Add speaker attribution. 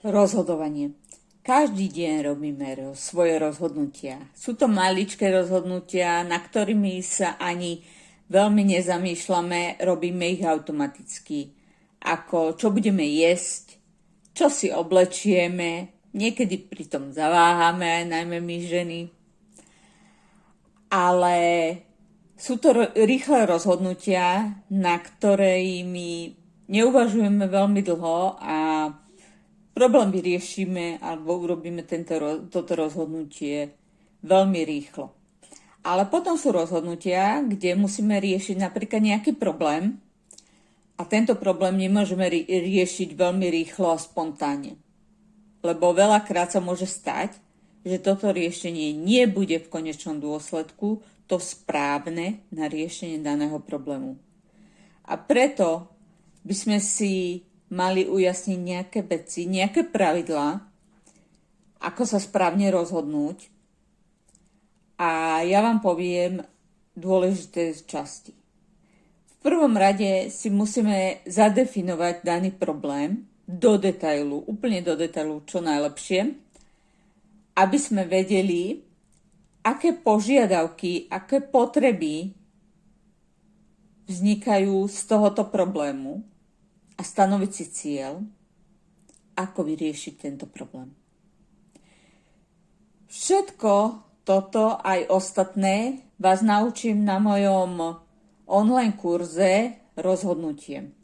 Speaker 1: Rozhodovanie. Každý deň robíme svoje rozhodnutia. Sú to maličké rozhodnutia, na ktorými sa ani veľmi nezamýšľame, robíme ich automaticky. Ako čo budeme jesť, čo si oblečieme, niekedy pritom zaváhame, najmä my ženy. Ale sú to rýchle rozhodnutia, na ktorými neuvažujeme veľmi dlho a problém vyriešime alebo urobíme toto rozhodnutie veľmi rýchlo. Ale potom sú rozhodnutia, kde musíme riešiť napríklad nejaký problém a tento problém nemôžeme riešiť veľmi rýchlo a spontánne. Lebo veľakrát sa môže stať, že toto riešenie nebude v konečnom dôsledku to správne na riešenie daného problému. A preto by sme si mali ujasniť nejaké veci, nejaké pravidlá, ako sa správne rozhodnúť. A ja vám poviem dôležité časti. V prvom rade si musíme zadefinovať daný problém do detailu, úplne do detailu, čo najlepšie, aby sme vedeli, aké požiadavky, aké potreby vznikajú z tohoto problému a stanoviť si cieľ, ako vyriešiť tento problém. Všetko toto aj ostatné vás naučím na mojom online kurze Rozhodnutie.